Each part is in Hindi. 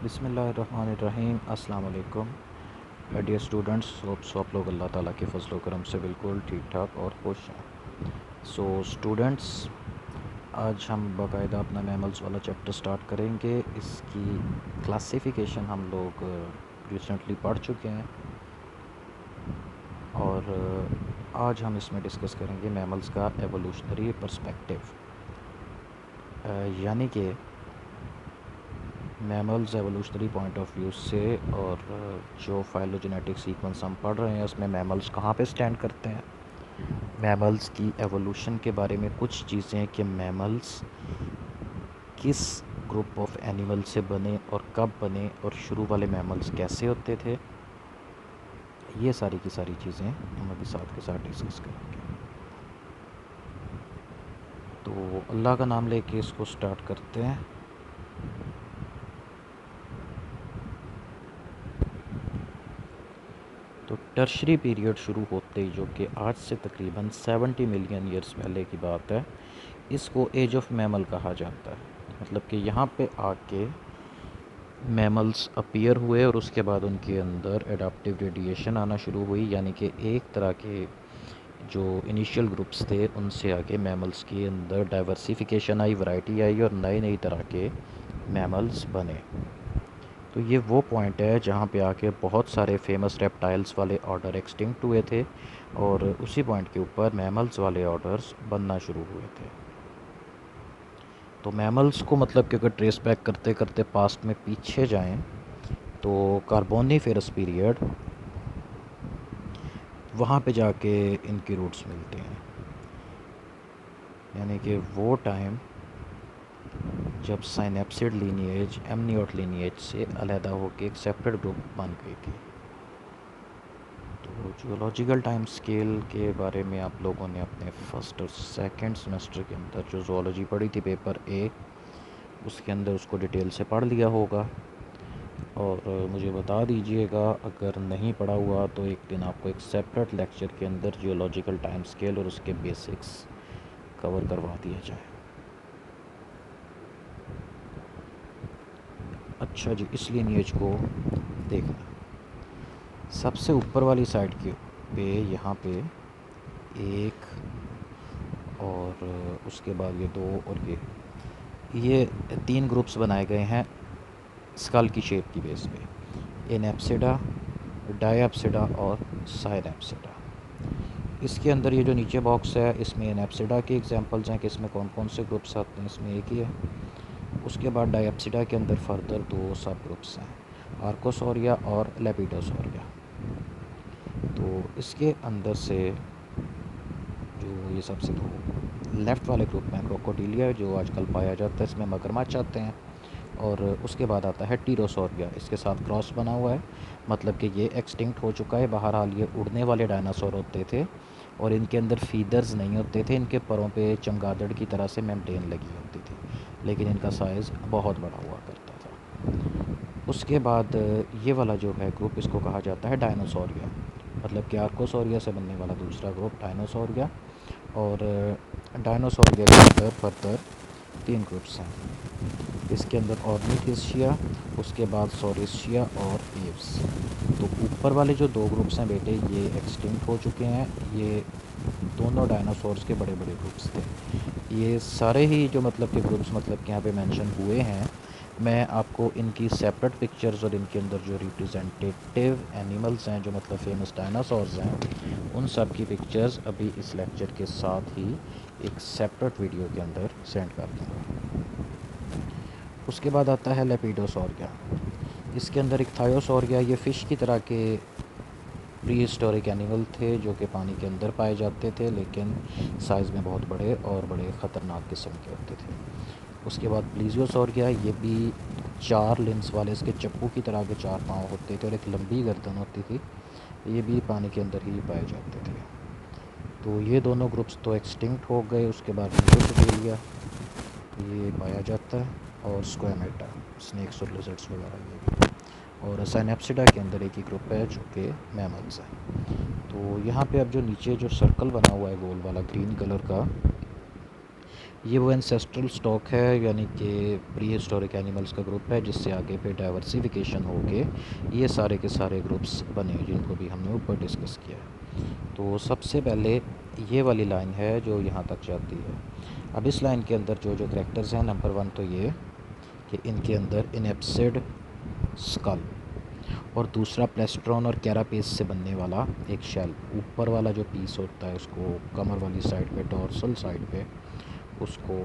बिस्मिल्लाहिर्रहमानिर्रहीम। अस्सलाम वालेकुम डियर स्टूडेंट्स। होप्स आप लोग अल्लाह ताला के फजल करम से बिल्कुल ठीक ठाक और खुश हैं। सो स्टूडेंट्स, आज हम बाकायदा अपना मैमल्स वाला चैप्टर स्टार्ट करेंगे। इसकी क्लासिफिकेशन हम लोग रिसेंटली पढ़ चुके हैं और आज हम इसमें डिस्कस करेंगे मैमल्स का एवोल्यूशनरी पर्सपेक्टिव, यानी कि mammals evolutionary point of view से। और जो फाइलोजेनेटिक सीक्वेंस हम पढ़ रहे हैं उसमें मैमल्स कहाँ पे स्टैंड करते हैं, मैमल्स की एवोल्यूशन के बारे में कुछ चीज़ें कि मैमल्स किस ग्रुप ऑफ एनिमल से बने और कब बने और शुरू वाले मैमल्स कैसे होते थे, ये सारी की सारी चीज़ें हम अभी साथ के साथ डिस्कस करेंगे। तो अल्लाह का नाम लेके इसको स्टार्ट करते हैं। तो टर्शरी पीरियड शुरू होते ही, जो कि आज से तकरीबन 70 मिलियन ईयर्स पहले की बात है, इसको एज ऑफ मैमल कहा जाता है। मतलब कि यहाँ पे आके मैमल्स अपीयर हुए और उसके बाद उनके अंदर एडाप्टिव रेडिएशन आना शुरू हुई, यानी कि एक तरह के जो इनिशियल ग्रुप्स थे उनसे आगे मैमल्स के अंदर डाइवर्सिफिकेशन आई, वैरायटी आई और नई नई तरह के मैमल्स बने। तो ये वो पॉइंट है जहाँ पे आके बहुत सारे फेमस रेप्टाइल्स वाले ऑर्डर एक्सटिंक्ट हुए थे और उसी पॉइंट के ऊपर मैमल्स वाले ऑर्डर्स बनना शुरू हुए थे। तो मैमल्स को मतलब कि अगर ट्रेस बैक करते करते पास्ट में पीछे जाएं तो कार्बोनिफेरस पीरियड, वहाँ पे जाके इनकी रूट्स मिलते हैं। यानी कि वो टाइम जब साइनेप्सिड लीनिएज एमनियोट लीनिएज से अलहदा होकर एक सेपरेट ग्रुप बन गई थी। तो जियोलॉजिकल टाइम स्केल के बारे में आप लोगों ने अपने फर्स्ट और सेकंड सेमेस्टर के अंदर जो ज़ूलॉजी पढ़ी थी पेपर ए, उसके अंदर उसको डिटेल से पढ़ लिया होगा। और मुझे बता दीजिएगा अगर नहीं पढ़ा हुआ तो एक दिन आपको एक सेपरेट लेक्चर के अंदर जियोलॉजिकल टाइम स्केल और उसके बेसिक्स कवर करवा दिया जाए। अच्छा जी, इस लीनिएज को देखना, सबसे ऊपर वाली साइड के पे यहाँ पे एक और उसके बाद ये दो और ये तीन ग्रुप्स बनाए गए हैं स्कल की शेप की बेस पे, एनेप्सिडा, डायप्सिडा और साइनेप्सिडा। इसके अंदर ये जो नीचे बॉक्स है इसमें एनेप्सिडा के एग्जांपल्स हैं कि इसमें कौन कौन से ग्रुप्स आते हैं, इसमें एक ही है। उसके बाद डायप्सिडा के अंदर फर्दर दो सब ग्रुप्स हैं, आर्कोसोरिया और लेपिडोसोरिया। तो इसके अंदर से जो ये सबसे दो लेफ़्ट वाले ग्रुप में क्रोकोडीलिया जो आजकल पाया जाता है, इसमें मगरमच्छ आते हैं। और उसके बाद आता है टीरोसोरिया, इसके साथ क्रॉस बना हुआ है, मतलब कि ये एक्सटिंक्ट हो चुका है। बहरहाल ये उड़ने वाले डायनासोर होते थे और इनके अंदर फीदर्स नहीं होते थे, इनके परों पे चमगादड़ की तरह से मेम्ब्रेन लगी होती थी, लेकिन इनका साइज़ बहुत बड़ा हुआ करता था। उसके बाद ये वाला जो है ग्रुप, इसको कहा जाता है डायनासोरिया, मतलब कि आर्कोसोरिया से बनने वाला दूसरा ग्रुप डायनासोरिया। और डायनासोरिया के अंदर फर्दर तीन ग्रुप्स हैं। इसके अंदर ऑर्निथिस्शिया, उसके बाद सॉरिस्शिया और एव्स। तो ऊपर वाले जो दो ग्रुप्स हैं बेटे, ये एक्सटिंक्ट हो चुके हैं। ये दोनों डायनासोर्स के बड़े बड़े ग्रुप्स थे। ये सारे ही जो मतलब के ग्रुप्स मतलब कि यहाँ पे मेंशन हुए हैं, मैं आपको इनकी सेपरेट पिक्चर्स और इनके अंदर जो रिप्रेजेंटेटिव एनिमल्स हैं, जो मतलब फेमस डायनासोर्स हैं, उन सब की पिक्चर्स अभी इस लेक्चर के साथ ही एक सेपरेट वीडियो के अंदर सेंड कर दूँगा। उसके बाद आता है लेपिडोसोरिया। इसके अंदर एक थायोसोरिया, ये फ़िश की तरह के प्री हिस्टोरिक एनिमल थे जो कि पानी के अंदर पाए जाते थे, लेकिन साइज़ में बहुत बड़े और बड़े ख़तरनाक किस्म के होते थे। उसके बाद प्लीजियोसोरिया, ये भी चार लिम्स वाले, इसके चप्पू की तरह के चार पाँव होते थे और एक लंबी गर्दन होती थी। ये भी पानी के अंदर ही पाए जाते थे। तो ये दोनों ग्रुप्स तो एक्सटिंक्ट हो गए। उसके बाद क्रोकोडीलिया ये पाया जाता है, और स्क्वामेटा, स्नेक्स और लिजर्ड्स वगैरह ये भी। और साइनेप्सिडा के अंदर एक ही ग्रुप है जो कि मैमल्स है। तो यहाँ पे अब जो नीचे जो सर्कल बना हुआ है गोल वाला ग्रीन कलर का, ये वो एंसेस्ट्रल स्टॉक है, यानी कि प्री हिस्टोरिक एनिमल्स का ग्रुप है, जिससे आगे पे डाइवर्सिफिकेशन हो के ये सारे के सारे ग्रुप्स बने, जिनको भी हमने ऊपर डिस्कस किया है। तो सबसे पहले ये वाली लाइन है जो यहाँ तक जाती है। अब इस लाइन के अंदर जो जो करेक्टर्स हैं, नंबर 1 तो ये कि इनके अंदर इनएप्सिड स्कल, और दूसरा प्लेस्ट्रॉन और कैरापेस से बनने वाला एक शेल, ऊपर वाला जो पीस होता है उसको कमर वाली साइड पे, डॉर्सल साइड पे, उसको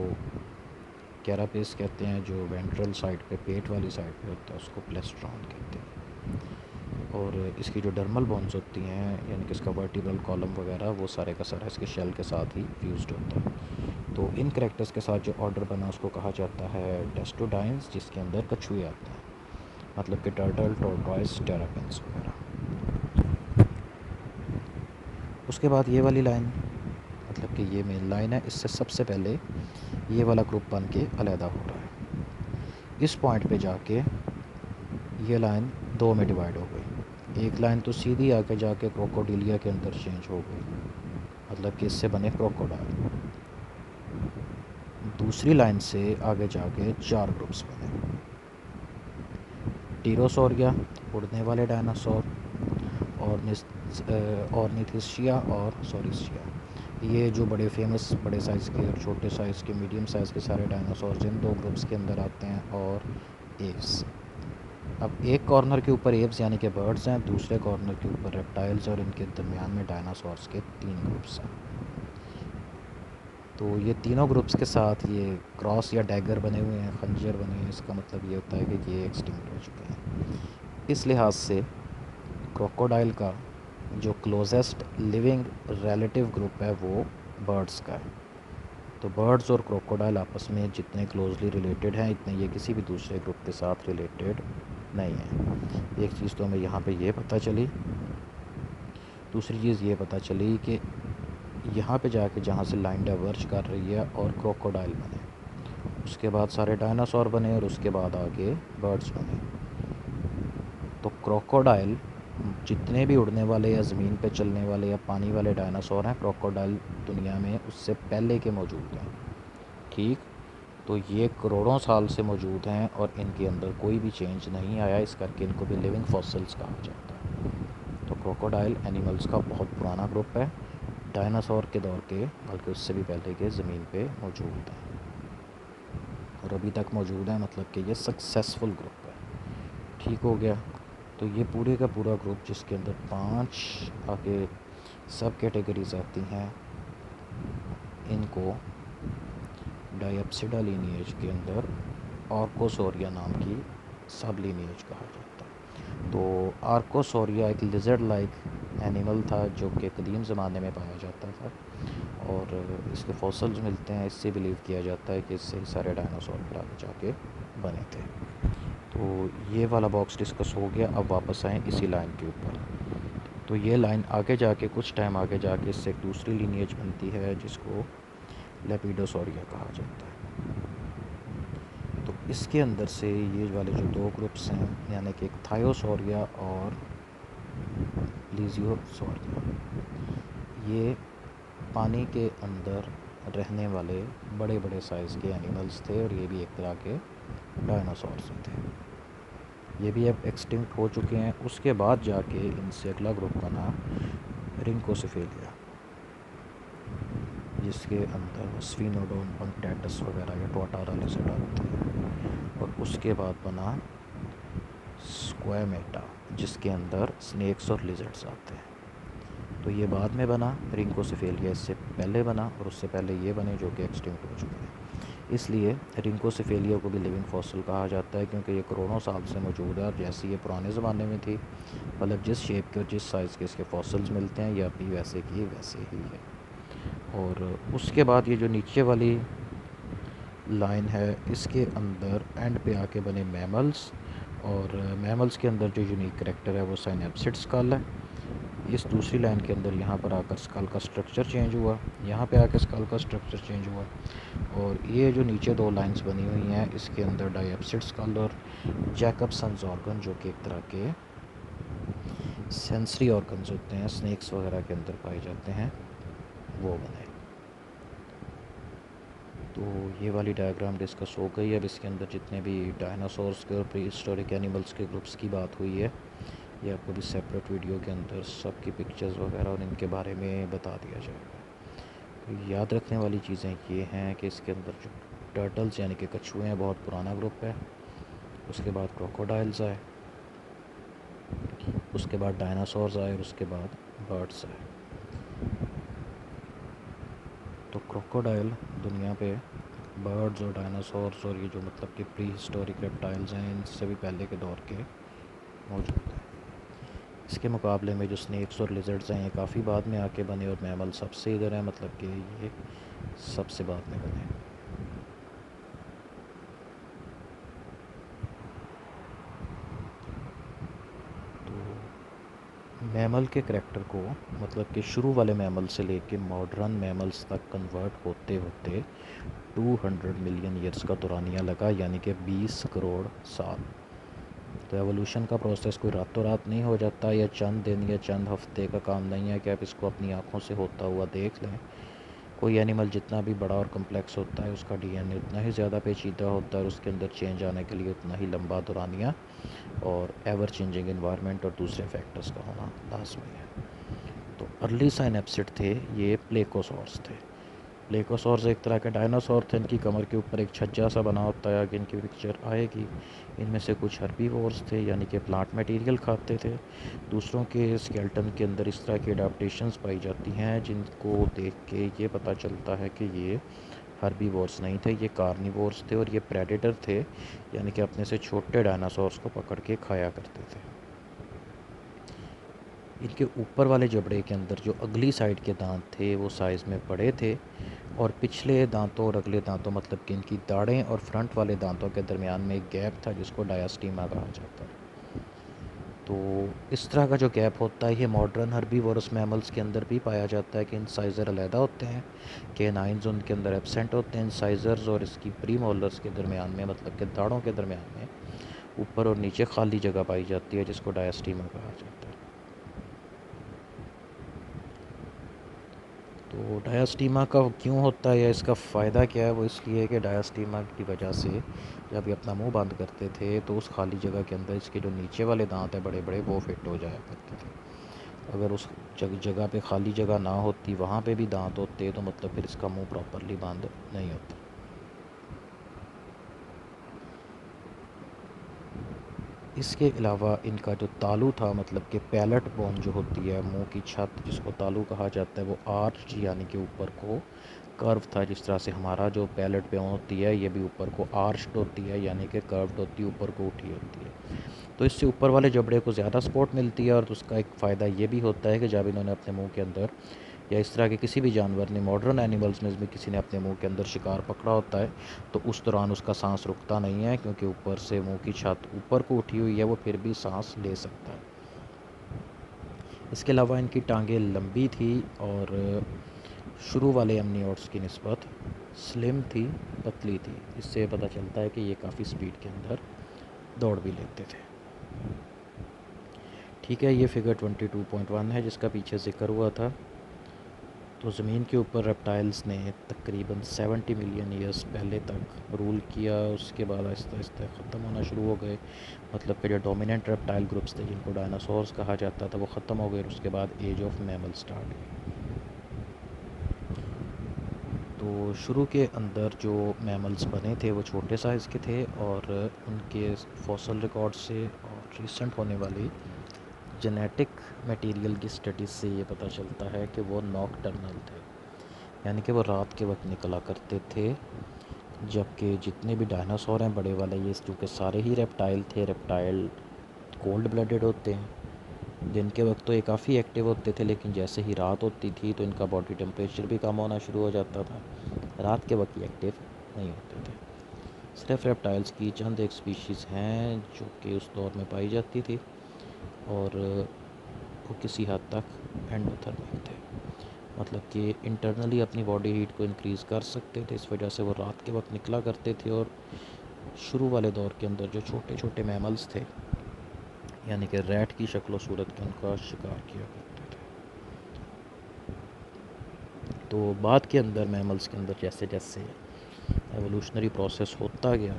कैरापेस कहते हैं, जो वेंट्रल साइड पे, पेट वाली साइड पे होता है उसको प्लेस्ट्रॉन कहते हैं। और इसकी जो डर्मल बोन्स होती हैं, यानी कि इसका वर्टिब्रल कॉलम वगैरह, वो सारे का सारा इसके शेल के साथ ही फ्यूज्ड होता है। तो इन करेक्टर्स के साथ जो ऑर्डर बना उसको कहा जाता है टेस्टोडाइन्स, जिसके अंदर कछुए आते हैं, मतलब कि टर्टल, टोरटॉइस, टेरापेंस वगैरह। उसके बाद ये वाली लाइन, मतलब कि ये मेन लाइन है, इससे सबसे पहले ये वाला ग्रुप बन के अलहदा हो रहा है। इस पॉइंट पे जाके ये लाइन दो में डिवाइड हो गई। एक लाइन तो सीधी आके जाके क्रोकोडिलिया के अंदर चेंज हो गई, मतलब कि इससे बने क्रोकोडाइल। दूसरी लाइन से आगे जाके 4 ग्रुप्स बने। टीरोसोरिया, उड़ने वाले डायनासोर, ऑर्निथिशिया और सोरिशिया, ये जो बड़े फेमस बड़े साइज़ के और छोटे साइज़ के, मीडियम साइज़ के सारे डायनासोर इन 2 ग्रुप्स के अंदर आते हैं, और एव्स। अब एक कॉर्नर के ऊपर एव्स यानी कि बर्ड्स हैं, दूसरे कॉर्नर के ऊपर रेप्टाइल्स, और इनके दरमियान में डायनासोर्स के 3 ग्रुप्स हैं। तो ये तीनों ग्रुप्स के साथ ये क्रॉस या डैगर बने हुए हैं, खंजर बने हुए हैं। इसका मतलब ये होता है कि ये एक्सटिंक्ट हो चुके हैं। इस लिहाज से क्रोकोडाइल का जो क्लोजेस्ट लिविंग रिलेटिव ग्रुप है वो बर्ड्स का है। तो बर्ड्स और क्रोकोडाइल आपस में जितने क्लोजली रिलेटेड हैं, इतने ये किसी भी दूसरे ग्रुप के साथ रिलेटेड नहीं है। एक चीज़ तो हमें यहाँ पे ये पता चली। दूसरी चीज़ ये पता चली कि यहाँ पे जाके जहाँ से लाइन डाइवर्ज कर रही है और क्रोकोडाइल बने, उसके बाद सारे डायनासोर बने, और उसके बाद आगे बर्ड्स बने। तो क्रोकोडाइल, जितने भी उड़ने वाले या ज़मीन पे चलने वाले या पानी वाले डायनासोर हैं, क्रोकोडाइल दुनिया में उससे पहले के मौजूद हैं। ठीक, तो ये करोड़ों साल से मौजूद हैं और इनके अंदर कोई भी चेंज नहीं आया, इस करके इनको भी लिविंग फॉसिल्स कहा जाता है। तो क्रोकोडाइल एनिमल्स का बहुत पुराना ग्रुप है, डायनासोर के दौर के, बल्कि उससे भी पहले के ज़मीन पे मौजूद हैं और अभी तक मौजूद हैं, मतलब कि ये सक्सेसफुल ग्रुप है। ठीक हो गया। तो ये पूरे का पूरा ग्रुप, जिसके अंदर 5 आगे सब कैटेगरीज आती हैं, इनको डायप्सिडा लीनिएज के अंदर आर्कोसोरिया नाम की सब लीनिएज कहा जाता है। तो आर्कोसोरिया एक लिजर्ड लाइक एनिमल था जो कि कदीम ज़माने में पाया जाता था, और इसके फॉसिल्स मिलते हैं। इससे बिलीव किया जाता है कि इससे सारे डायनासोर फिर आगे जाके बने थे। तो ये वाला बॉक्स डिस्कस हो गया। अब वापस आएँ इसी लाइन के ऊपर। तो ये लाइन आगे जाके, कुछ टाइम आगे जाके, इससे एक दूसरी लीनिएज बनती है जिसको लेपिडोसोरिया कहा जाता है। तो इसके अंदर से ये वाले जो 2 ग्रुप्स हैं, यानी कि एक थायोसोरिया और प्लीजियोसोरिया, ये पानी के अंदर रहने वाले बड़े बड़े साइज़ के एनिमल्स थे, और ये भी एक तरह के डायनासोर्स थे। ये भी अब एक्सटिंक्ट हो चुके हैं। उसके बाद जाके इनसे अगला ग्रुप बना रिंकोसिफेलिया, जिसके अंदर स्फीनोडोन, पंक्टेटस वगैरह या टोटारा लिजर्ड आते हैं। और उसके बाद बना स्क्वामेटा, जिसके अंदर स्नेक्स और लिजर्ड्स आते हैं। तो ये बाद में बना। रिंकोसिफेलिया इससे पहले बना, और उससे पहले ये बने जो कि एक्सटिंक्ट हो चुके हैं। इसलिए रिंकोसिफेलिया को भी लिविंग फॉसिल कहा जाता है, क्योंकि ये करोड़ों साल से मौजूद है, और जैसे ये पुराने ज़माने में थी, मतलब जिस शेप के और जिस साइज़ के इसके फॉसिल्स मिलते हैं, ये अभी वैसे की वैसे ही है। और उसके बाद ये जो नीचे वाली लाइन है, इसके अंदर एंड पे आके बने मैमल्स, और मैमल्स के अंदर जो यूनिक करेक्टर है वो साइनेप्सिड स्कल है। इस दूसरी लाइन के अंदर यहाँ पर आकर स्कल का स्ट्रक्चर चेंज हुआ, यहाँ पे आकर स्कल का स्ट्रक्चर चेंज हुआ। और ये जो नीचे 2 लाइंस बनी हुई हैं, इसके अंदर डायप्सिड स्कल और जैकबसन्स ऑर्गन, जो कि एक तरह के सेंसरी ऑर्गन्स होते हैं, स्नेक्स वगैरह के अंदर पाए जाते हैं, वो बने। तो ये वाली डायग्राम डिस्कस हो गई। अब इसके अंदर जितने भी डायनासोर्स के और प्री हिस्टोरिक एनिमल्स के ग्रुप्स की बात हुई है, ये आपको भी सेपरेट वीडियो के अंदर सबकी पिक्चर्स वगैरह और इनके बारे में बता दिया जाएगा। तो याद रखने वाली चीज़ें ये हैं कि इसके अंदर जो टर्टल्स यानी कि कछुए हैं, बहुत पुराना ग्रुप है। उसके बाद क्रोकोडाइल्स आए, उसके बाद डायनासोर्स आए और उसके बाद बर्ड्स आए। तो क्रोकोडाइल दुनिया पे बर्ड्स और डायनासोर्स और ये जो मतलब कि प्री हिस्टोरिक रेप्टाइल्स हैं, इनसे भी पहले के दौर के मौजूद हैं। इसके मुकाबले में जो स्नेक्स और लिजर्ड्स हैं, ये काफ़ी बाद में आके बने, और मैमल सबसे इधर है, मतलब कि ये सबसे बाद में बने। मैमल के करैक्टर को मतलब कि शुरू वाले मैमल से लेके मॉडर्न मैमल्स तक कन्वर्ट होते होते 200 मिलियन ईयर्स का दौरानिया लगा, यानी कि 20 करोड़ साल। तो एवोल्यूशन का प्रोसेस कोई रातों रात नहीं हो जाता, या चंद दिन या चंद हफ्ते का काम नहीं है कि आप इसको अपनी आँखों से होता हुआ देख लें। कोई एनिमल जितना भी बड़ा और कम्प्लेक्स होता है, उसका डीएनए उतना ही ज़्यादा पेचीदा होता है और उसके अंदर चेंज आने के लिए उतना ही लंबा दौरानिया और एवर चेंजिंग इन्वायरमेंट और दूसरे फैक्टर्स का होना लाजमी है। तो अर्ली साइनेप्सिड थे, ये प्लेकोसॉर्स थे। प्लेकोसॉर्स एक तरह के डायनासोर थे। इनकी कमर के ऊपर एक छज्जा सा बना होता है, आगे इनकी पिक्चर आएगी। इनमें से कुछ हर्बीवोर्स थे, यानी कि प्लांट मटेरियल खाते थे। दूसरों के स्केल्टन के अंदर इस तरह की अडाप्टेशंस पाई जाती हैं जिनको देख के ये पता चलता है कि ये हर्बीवोर्स नहीं थे, ये कार्निवोर्स थे, और ये प्रेडेटर थे, यानी कि अपने से छोटे डायनासोर्स को पकड़ के खाया करते थे। इनके ऊपर वाले जबड़े के अंदर जो अगली साइड के दांत थे वो साइज़ में बड़े थे, और पिछले दांतों और अगले दांतों मतलब कि इनकी दाढ़ें और फ्रंट वाले दांतों के दरमियान में एक गैप था जिसको डायास्टीमा कहा जाता है। तो इस तरह का जो गैप होता है, ये मॉडर्न हर्बीवोरस मैमल्स के अंदर भी पाया जाता है कि इंसाइज़र अलहदा होते हैं, केनाइन्स उनके अंदर एब्सेंट होते हैं। इंसाइज़र्स और इसकी प्री मोलर्स के दरमियान में मतलब कि दाढ़ों के दरमियान में ऊपर और नीचे खाली जगह पाई जाती है जिसको डायास्टीमा कहा जाता है। तो डायास्टीमा का क्यों होता है या इसका फ़ायदा क्या है, वो इसलिए कि डायास्टीमा की वजह से जब ये अपना मुंह बंद करते थे तो उस खाली जगह के अंदर इसके जो नीचे वाले दांत हैं बड़े बड़े, वो फिट हो जाया करते थे। अगर उस जगह पे खाली जगह ना होती, वहाँ पे भी दांत होते, तो मतलब फिर इसका मुंह प्रॉपरली बंद नहीं होता। इसके अलावा इनका जो तालू था, मतलब कि पैलेट बोन जो होती है, मुंह की छत जिसको तालू कहा जाता है, वो आर्च यानी कि ऊपर को कर्व था। जिस तरह से हमारा जो पैलेट बोन होती है, ये भी ऊपर को आर्च्ड होती है, यानी कि कर्व्ड होती है, ऊपर को उठी होती है। तो इससे ऊपर वाले जबड़े को ज़्यादा सपोर्ट मिलती है, और उसका एक फ़ायदा ये भी होता है कि जब इन्होंने अपने मुँह के अंदर या इस तरह के किसी भी जानवर ने, मॉडर्न एनिमल्स में भी किसी ने अपने मुंह के अंदर शिकार पकड़ा होता है, तो उस दौरान उसका सांस रुकता नहीं है, क्योंकि ऊपर से मुंह की छत ऊपर को उठी हुई है, वो फिर भी सांस ले सकता है। इसके अलावा इनकी टांगें लंबी थी और शुरू वाले एमनियोट्स की निस्बत स्लिम थी, पतली थी। इससे पता चलता है कि ये काफ़ी स्पीड के अंदर दौड़ भी लेते थे। ठीक है, ये फिगर 22.1 है जिसका पीछे ज़िक्र हुआ था। तो ज़मीन के ऊपर रेप्टाइल्स ने तकरीबन 70 मिलियन ईयर्स पहले तक रूल किया। उसके बाद आहिस्ता आहिस्ता ख़त्म होना शुरू हो गए। मतलब कि जो डोमिनेंट रेप्टाइल ग्रुप्स थे जिनको डायनासोर्स कहा जाता था, वो ख़त्म हो गए, और उसके बाद एज ऑफ मैमल स्टार्ट हुई। तो शुरू के अंदर जो मैमल्स बने थे वो छोटे साइज़ के थे, और उनके फॉसल रिकॉर्ड से और रिसेंट होने वाली जेनेटिक मटेरियल की स्टडीज़ से ये पता चलता है कि वो नॉकटर्नल थे, यानी कि वो रात के वक्त निकला करते थे। जबकि जितने भी डायनासोर हैं बड़े वाले, ये चूँकि सारे ही रेप्टाइल थे, रेप्टाइल कोल्ड ब्लडेड होते हैं। दिन के वक्त तो ये काफ़ी एक्टिव होते थे, लेकिन जैसे ही रात होती थी तो इनका बॉडी टेम्परेचर भी कम होना शुरू हो जाता था। रात के वक्त ये एक्टिव नहीं होते थे। सिर्फ रेप्टाइल्स की चंद एक स्पीशीज़ हैं जो कि उस दौर में पाई जाती थी, और वो किसी हद तक एंडोथर्मिक थे, मतलब कि इंटरनली अपनी बॉडी हीट को इंक्रीज़ कर सकते थे। इस वजह से वो रात के वक्त निकला करते थे, और शुरू वाले दौर के अंदर जो छोटे छोटे मैमल्स थे, यानी कि रैट की शक्ल सूरत के, उनका शिकार किया करते थे। तो बाद के अंदर मैमल्स के अंदर जैसे जैसे एवोल्यूशनरी प्रोसेस होता गया,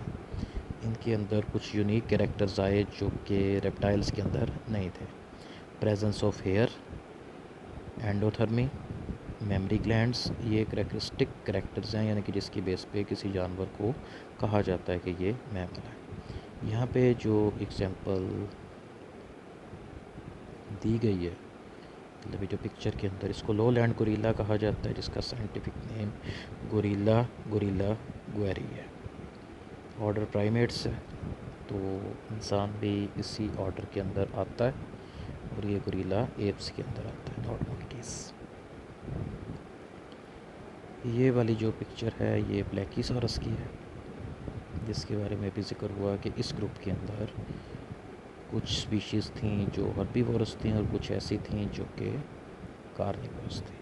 इनके अंदर कुछ यूनिक कैरेक्टर्स आए जो कि रेप्टाइल्स के अंदर नहीं थे। Presence of hair, endothermy, mammary glands, ये करेक्टरिस्टिक कैरेक्टर्स हैं, यानी कि जिसकी बेस पे किसी जानवर को कहा जाता है कि ये मैमल है। यहाँ पे जो एग्जांपल दी गई है, मतलब जो पिक्चर के अंदर, इसको लोलैंड गोरिल्ला कहा जाता है, जिसका साइंटिफिक नेम गोरिल्ला गुएरी है। ऑर्डर प्राइमेट्स है, तो इंसान भी इसी ऑर्डर के अंदर आता है, और ये गोरिल्ला एप्स के अंदर आता है, नॉट मंकीज़। ये वाली जो पिक्चर है ये ब्लैकीसॉरस की है, जिसके बारे में भी जिक्र हुआ कि इस ग्रुप के अंदर कुछ स्पीशीज़ थी जो हर्बीवोरस थी और कुछ ऐसी थी जो कि कार्निवोरस थी।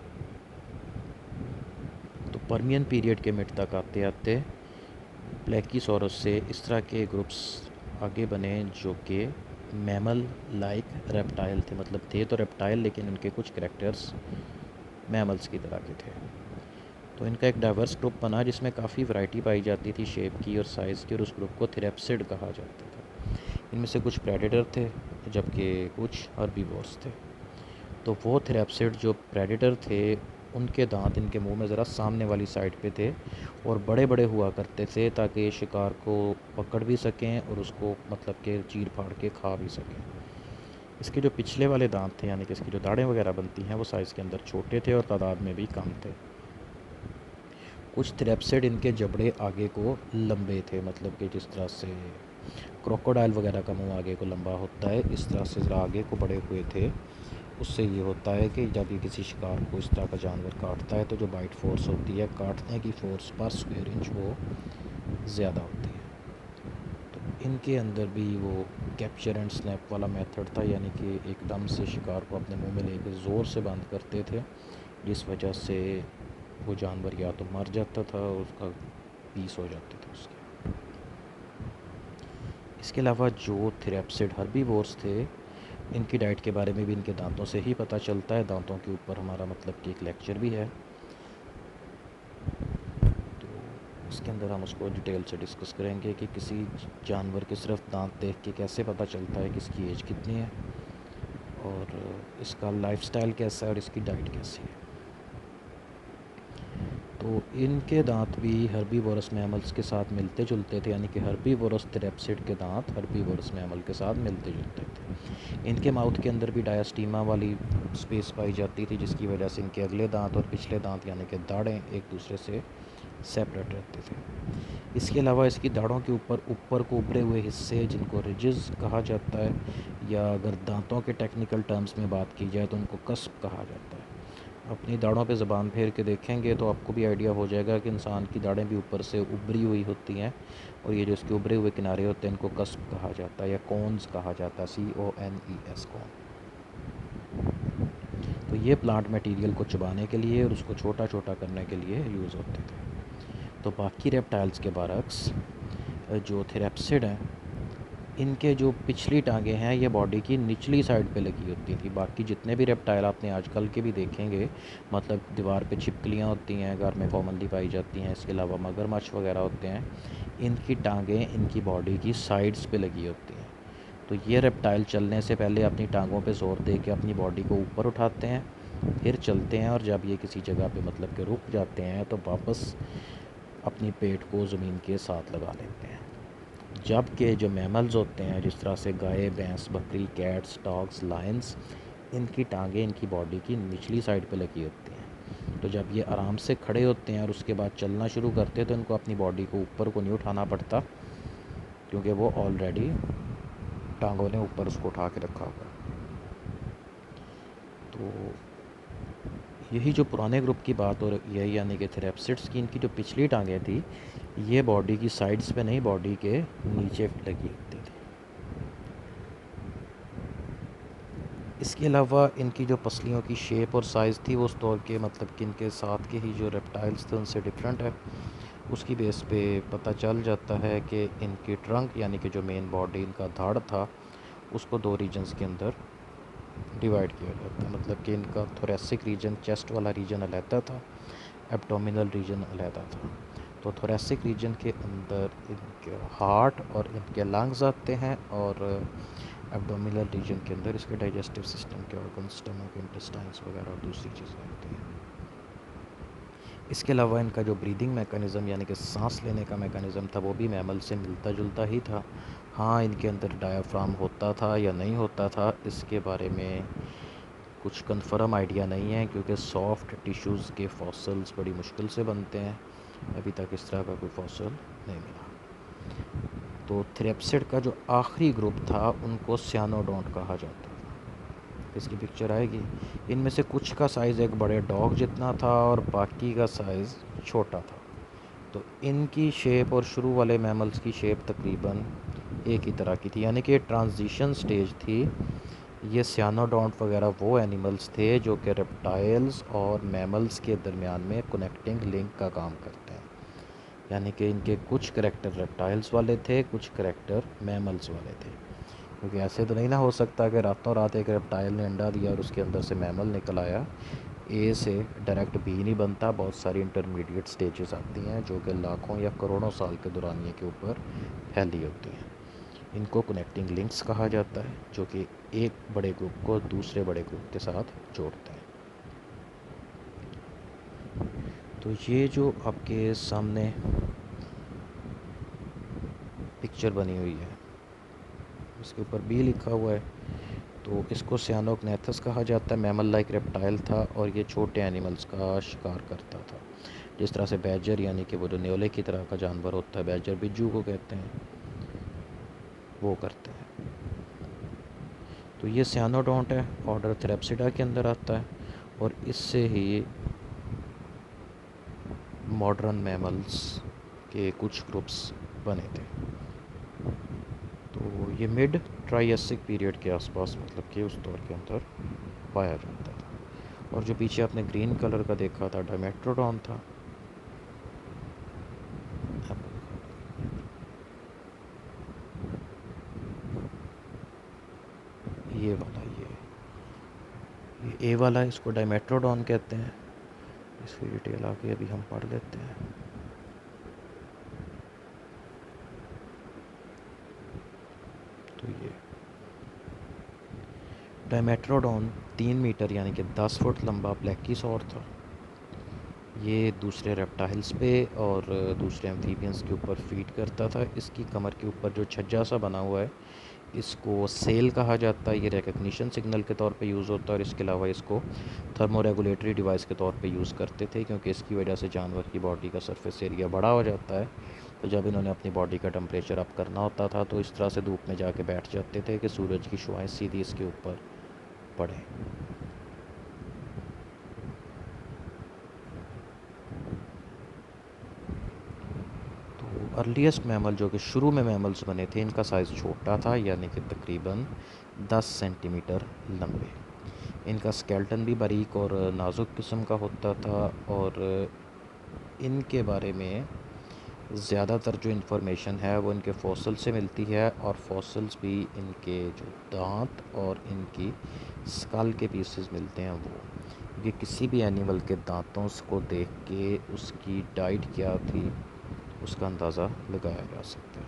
तो पर्मियन पीरियड के मिड तक आते आते ब्लैकीसॉरस से इस तरह के ग्रुप्स आगे बने जो कि मैमल लाइक रेप्टाइल थे, मतलब थे तो रेप्टाइल लेकिन उनके कुछ कैरेक्टर्स मैमल्स की तरह के थे। तो इनका एक डाइवर्स ग्रुप बना जिसमें काफ़ी वैरायटी पाई जाती थी शेप की और साइज़ की, और उस ग्रुप को थेरेप्सिड कहा जाता था। इनमें से कुछ प्रेडेटर थे जबकि कुछ हर्बीवोर्स थे। तो वो थेरेप्सिड जो प्रेडेटर थे उनके दांत इनके मुंह में ज़रा सामने वाली साइड पे थे और बड़े बड़े हुआ करते थे, ताकि शिकार को पकड़ भी सकें और उसको मतलब कि चीर फाड़ के खा भी सकें। इसके जो पिछले वाले दांत थे, यानी कि इसकी जो दाढ़ें वगैरह बनती हैं, वो साइज़ के अंदर छोटे थे और तादाद में भी कम थे। कुछ थ्रेप्सिड इनके जबड़े आगे को लंबे थे, मतलब कि जिस तरह से क्रोकोडाइल वगैरह का मुंह आगे को लंबा होता है, इस तरह से ज़रा आगे को बड़े हुए थे। उससे ये होता है कि जब ये किसी शिकार को इस तरह का जानवर काटता है तो जो बाइट फोर्स होती है, काटने की फोर्स पर स्क्वायर इंच, वो ज़्यादा होती है। तो इनके अंदर भी वो कैप्चर एंड स्नैप वाला मेथड था, यानी कि एकदम से शिकार को अपने मुंह में लेकर ज़ोर से बंद करते थे, जिस वजह से वो जानवर या तो मर जाता था और उसका पीस हो जाते थे उसके। इसके अलावा जो थेरेप्सिड हर्बीवोर्स थे, इनकी डाइट के बारे में भी इनके दांतों से ही पता चलता है। दांतों के ऊपर हमारा मतलब कि एक लेक्चर भी है, तो इसके अंदर हम उसको डिटेल से डिस्कस करेंगे कि किसी जानवर के सिर्फ दांत देख के कैसे पता चलता है कि इसकी एज कितनी है और इसका लाइफस्टाइल कैसा है और इसकी डाइट कैसी है। तो इनके दांत भी हर्बीवोरस मैमल्स के साथ मिलते जुलते थे, यानी कि हर्बीवोरस थेरेप्सिड के दांत हर्बीवोरस मैमल के साथ मिलते जुलते थे। इनके माउथ के अंदर भी डायस्टीमा वाली स्पेस पाई जाती थी, जिसकी वजह से इनके अगले दांत और पिछले दांत यानी कि दाढ़ें एक दूसरे से सेपरेट रहते थे। इसके अलावा इसकी दाढ़ों के ऊपर को उभरे हुए हिस्से जिनको रिजेस कहा जाता है, या अगर दांतों के टेक्निकल टर्म्स में बात की जाए तो उनको कस्प कहा जाता है। अपनी दाढ़ों पे ज़बान फेर के देखेंगे तो आपको भी आइडिया हो जाएगा कि इंसान की दाढ़ें भी ऊपर से उभरी हुई होती हैं, और ये जो इसके उभरे हुए किनारे होते हैं इनको कस्प कहा जाता है या कॉन्स कहा जाता है, CONES कॉन। तो ये प्लांट मटेरियल को चबाने के लिए और उसको छोटा छोटा करने के लिए यूज़ होते थे। तो बाकी रेप्टाइल्स के बरक्स जो थेरेप्सिड हैं, इनके जो पिछली टांगें हैं ये बॉडी की निचली साइड पे लगी होती थी। बाकी जितने भी रेप्टाइल आपने आजकल के भी देखेंगे, मतलब दीवार पे छिपकलियाँ होती हैं, घर में कॉमनली पाई जाती हैं, इसके अलावा मगरमच्छ वगैरह होते हैं, इनकी टांगें इनकी बॉडी की साइड्स पे लगी होती हैं। तो ये रेप्टाइल चलने से पहले अपनी टांगों पे जोर दे के अपनी बॉडी को ऊपर उठाते हैं, फिर चलते हैं, और जब ये किसी जगह पे मतलब कि रुक जाते हैं तो वापस अपनी पेट को ज़मीन के साथ लगा लेते हैं। जबकि जो मैमल्स होते हैं, जिस तरह से गाय, भैंस, बकरी, कैट्स, डॉग्स, लायंस, इनकी टांगें इनकी बॉडी की निचली साइड पे लगी होती हैं। तो जब ये आराम से खड़े होते हैं और उसके बाद चलना शुरू करते हैं तो इनको अपनी बॉडी को ऊपर को नहीं उठाना पड़ता, क्योंकि वो ऑलरेडी टांगों ने ऊपर उसको उठा के रखा हुआ। तो यही जो पुराने ग्रुप की बात और यही यानी कि थेरेप्सिड्स की, इनकी जो पिछली टांगें थी ये बॉडी की साइड्स पे नहीं, बॉडी के नीचे लगी होती थी। इसके अलावा इनकी जो पसलियों की शेप और साइज़ थी वो उस दौर के मतलब कि इनके साथ के ही जो रेप्टाइल्स थे उनसे डिफरेंट है। उसकी बेस पे पता चल जाता है कि इनकी ट्रंक यानी कि जो मेन बॉडी इनका धड़ था उसको दो रीजन्स के अंदर डिवाइड किया जाता है। मतलब कि इनका थोरेसिक रीजन, चेस्ट वाला रीजन अलहदा था, एब्डोमिनल रीजन अलहदा था। तो थोरेसिक रीजन के अंदर इनके हार्ट और इनके लंग्स आते हैं, और एब्डोमिनल रीजन के अंदर इसके डाइजेस्टिव सिस्टम के ऑर्गन, स्टमक, इंटेस्टाइन्स वगैरह और दूसरी चीज़ें आती हैं। इसके अलावा इनका जो ब्रीदिंग मैकेनिज़्म यानी कि सांस लेने का मैकेनिज़्म था वो भी मैमल से मिलता जुलता ही था। हाँ, इनके अंदर डायाफ्राम होता था या नहीं होता था, इसके बारे में कुछ कंफर्म आइडिया नहीं है, क्योंकि सॉफ्ट टिश्यूज़ के फॉसिल्स बड़ी मुश्किल से बनते हैं। अभी तक इस तरह का कोई फॉसिल नहीं मिला। तो थ्रेप्सिड का जो आखिरी ग्रुप था उनको सियानोडोंट कहा जाता था। इसकी पिक्चर आएगी। इनमें से कुछ का साइज़ एक बड़े डॉग जितना था और बाकी का साइज़ छोटा था। तो इनकी शेप और शुरू वाले मैमल्स की शेप तकरीबन एक ही तरह की थी, यानी कि ट्रांजिशन स्टेज थी। ये सियानोडोंट वगैरह वो एनिमल्स थे जो कि रेप्टाइल्स और मैमल्स के दरमियान में कनेक्टिंग लिंक का काम करते हैं। यानी कि इनके कुछ करैक्टर रेप्टाइल्स वाले थे, कुछ करैक्टर मैमल्स वाले थे। क्योंकि ऐसे तो नहीं ना हो सकता कि रातों रात एक रेप्टाइल ने अंडा दिया और उसके अंदर से मैमल निकल आया। ए से डायरेक्ट बी नहीं बनता, बहुत सारी इंटरमीडिएट स्टेजेस आती हैं जो कि लाखों या करोड़ों साल के दौरानिए के ऊपर फैली होती हैं। इनको कनेक्टिंग लिंक्स कहा जाता है, जो कि एक बड़े ग्रुप को दूसरे बड़े ग्रुप के साथ जोड़ते हैं। तो ये जो आपके सामने पिक्चर बनी हुई है, इसके ऊपर बी लिखा हुआ है, तो इसको सियानोग्नेथस कहा जाता है। मैमल लाइक रेप्टाइल था और ये छोटे एनिमल्स का शिकार करता था, जिस तरह से बैजर यानी कि वो जो न्योले की तरह का जानवर होता है, बैजर बिज्जू को कहते हैं, वो करते हैं। तो ये सियानोडोंट है, ऑर्डर थ्रेप्सिडा के अंदर आता है, और इससे ही मॉडर्न मैमल्स के कुछ ग्रुप्स बने थे। तो ये मिड ट्राइएसिक पीरियड के आसपास, मतलब कि उस दौर के अंदर पाया जाता था। और जो पीछे आपने ग्रीन कलर का देखा था, डायमेट्रोडॉन था। ये वाला, ये ए वाला, इसको डायमेट्रोडॉन कहते हैं। इसकी डिटेल आगे अभी हम पढ़ लेते हैं। तो ये डायमेट्रोडॉन 3 मीटर यानी कि 10 फुट लंबा प्लेकिसॉर था। ये दूसरे रेप्टाइल्स पे और दूसरे एम्फीबियंस के ऊपर फीड करता था। इसकी कमर के ऊपर जो छज्जा सा बना हुआ है, इसको सेल कहा जाता है। ये रिकग्निशन सिग्नल के तौर पे यूज़ होता है, और इसके अलावा इसको थर्मोरेगुलेटरी डिवाइस के तौर पे यूज़ करते थे, क्योंकि इसकी वजह से जानवर की बॉडी का सरफेस एरिया बड़ा हो जाता है। तो जब इन्होंने अपनी बॉडी का टेम्परेचर अप करना होता था तो इस तरह से धूप में जाके बैठ जाते थे कि सूरज की शुआएँ सीधी इसके ऊपर पड़े। तो अर्लीस्ट मैमल जो कि शुरू में मैमल्स बने थे, इनका साइज़ छोटा था, यानी कि तकरीबन 10 सेंटीमीटर लंबे। इनका स्केल्टन भी बारीक और नाजुक किस्म का होता था, और इनके बारे में ज़्यादातर जो इन्फॉर्मेशन है वो इनके फॉसिल से मिलती है, और फॉसिल्स भी इनके जो दांत और इनकी स्कल के पीसेस मिलते हैं वो। ये किसी भी एनिमल के दांतों को देख के उसकी डाइट क्या थी उसका अंदाज़ा लगाया जा सकता है।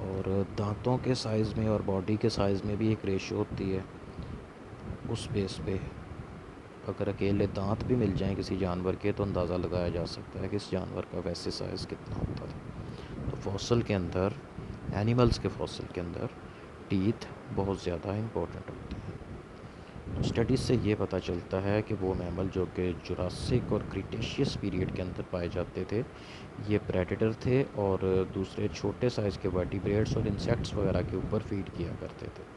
और दांतों के साइज़ में और बॉडी के साइज़ में भी एक रेशियो होती है। उस बेस पे अगर अकेले दांत भी मिल जाएं किसी जानवर के तो अंदाज़ा लगाया जा सकता है कि इस जानवर का वैसे साइज़ कितना होता था। तो फॉसिल के अंदर, एनिमल्स के फॉसिल के अंदर टीथ बहुत ज़्यादा इम्पोर्टेंट होते हैं। तो स्टडीज़ से ये पता चलता है कि वो मैमल जो कि जुरासिक और क्रिटेशियस पीरियड के अंदर पाए जाते थे, ये प्रेडेटर थे और दूसरे छोटे साइज़ के वर्टिब्रेट्स और इंसेक्ट्स वगैरह के ऊपर फीड किया करते थे।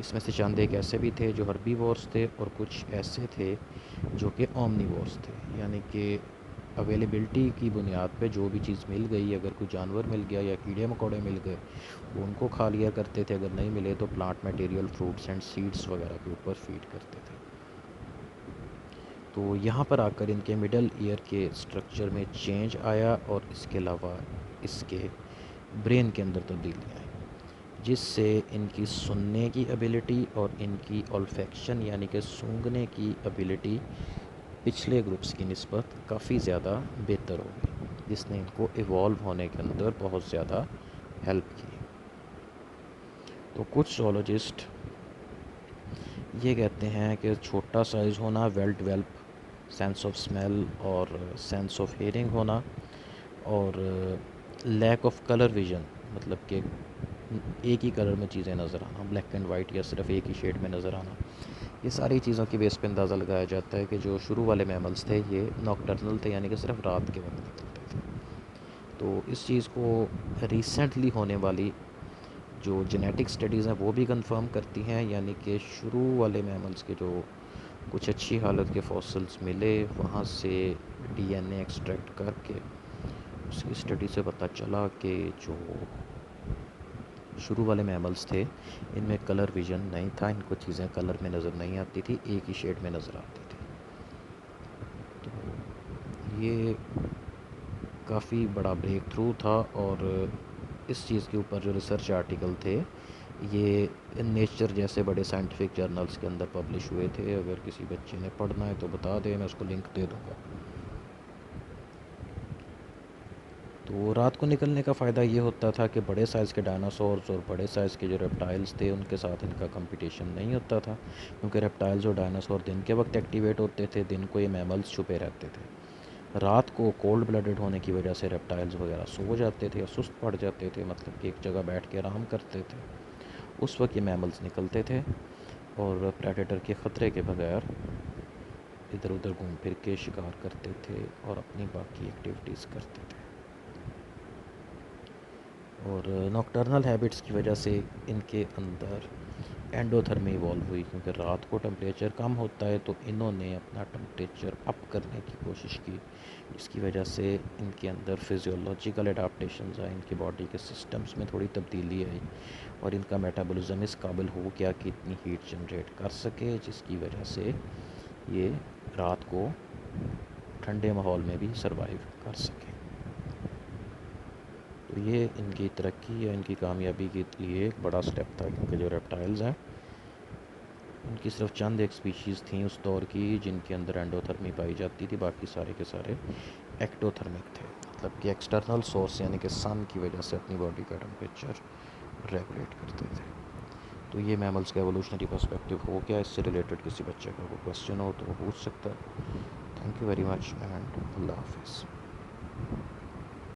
इसमें से चंद एक ऐसे भी थे जो हर्बीवोर्स थे, और कुछ ऐसे थे जो कि ओमनीवोर्स थे, यानी कि अवेलेबिलिटी की बुनियाद पे जो भी चीज़ मिल गई, अगर कोई जानवर मिल गया या कीड़े मकोड़े मिल गए वो उनको खा लिया करते थे, अगर नहीं मिले तो plant material, fruits and seeds वगैरह के ऊपर फीड करते थे। तो यहाँ पर आकर इनके मिडल ईयर के स्ट्रक्चर में चेंज आया, और इसके अलावा इसके ब्रेन के अंदर तब्दीली आई, जिससे इनकी सुनने की एबिलिटी और इनकी ऑल्फैक्शन यानी कि सूंघने की एबिलिटी पिछले ग्रुप्स की निस्बत काफ़ी ज़्यादा बेहतर हो गई, जिसने इनको इवॉल्व होने के अंदर बहुत ज़्यादा हेल्प की। तो कुछ zoologists ये कहते हैं कि छोटा साइज़ होना, well develop sense of smell और सेंस ऑफ हेयरिंग होना, और लैक ऑफ कलर विजन, मतलब कि एक ही कलर में चीज़ें नज़र आना, ब्लैक एंड वाइट या सिर्फ एक ही शेड में नज़र आना, ये सारी चीज़ों की बेस पे अंदाज़ा लगाया जाता है कि जो शुरू वाले मैमल्स थे ये नॉकटर्नल थे, यानी कि सिर्फ रात के वक्त निकलते थे। तो इस चीज़ को रिसेंटली होने वाली जो जेनेटिक स्टडीज़ हैं वो भी कंफर्म करती हैं, यानी कि शुरू वाले मैमल्स के जो कुछ अच्छी हालत के फॉसिल्स मिले, वहाँ से डीएनए एक्सट्रैक्ट करके उसकी स्टडी से पता चला कि जो शुरू वाले मैमल्स थे इनमें कलर विजन नहीं था, इनको चीज़ें कलर में नज़र नहीं आती थी, एक ही शेड में नज़र आती थी। तो ये काफ़ी बड़ा ब्रेक थ्रू था, और इस चीज़ के ऊपर जो रिसर्च आर्टिकल थे ये नेचर जैसे बड़े साइंटिफिक जर्नल्स के अंदर पब्लिश हुए थे। अगर किसी बच्चे ने पढ़ना है तो बता दें, मैं उसको लिंक दे दूँगा। तो रात को निकलने का फ़ायदा ये होता था कि बड़े साइज़ के डायनासोर्स और बड़े साइज़ के जो रेप्टाइल्स थे उनके साथ इनका कंपटीशन नहीं होता था, क्योंकि रेप्टाइल्स और डायनासोर दिन के वक्त एक्टिवेट होते थे, दिन को ये मैमल्स छुपे रहते थे। रात को कोल्ड ब्लडेड होने की वजह से रेप्टाइल्स वगैरह सो जाते थे या सुस्त पड़ जाते थे, मतलब कि एक जगह बैठ के आराम करते थे। उस वक्त ये मैमल्स निकलते थे और प्रेडेटर के ख़तरे के बगैर इधर उधर घूम फिर के शिकार करते थे और अपनी बाकी एक्टिविटीज़ करते थे। और नॉकटर्नल हैबिट्स की वजह से इनके अंदर एंडोथर्मी इवॉल्व हुई, क्योंकि रात को टेम्परेचर कम होता है तो इन्होंने अपना टेम्परेचर अप करने की कोशिश की, जिसकी वजह से इनके अंदर फिजियोलॉजिकल एडाप्टेशंस आए, इनकी बॉडी के सिस्टम्स में थोड़ी तब्दीली आई और इनका मेटाबॉलिज्म इस काबिल हो गया कि इतनी हीट जनरेट कर सके, जिसकी वजह से ये रात को ठंडे माहौल में भी सर्वाइव कर सके। तो ये इनकी तरक्की या इनकी कामयाबी के लिए एक बड़ा स्टेप था, क्योंकि जो रेप्टाइल्स हैं उनकी सिर्फ चंद एक स्पीशीज़ थी उस दौर की जिनके अंदर एंडोथर्मी पाई जाती थी, बाकी सारे के सारे एक्टोथर्मिक थे, मतलब कि एक्सटर्नल सोर्स यानी कि सन की वजह से अपनी बॉडी का टेम्परेचर रेगुलेट करते थे। तो ये मैमल्स का एवोल्यूशनरी पर्सपेक्टिव हो गया। इससे रिलेटेड किसी बच्चे का कोई क्वेश्चन हो तो वो पूछ सकता है। Thank you very much and अल्लाह हाफिज़।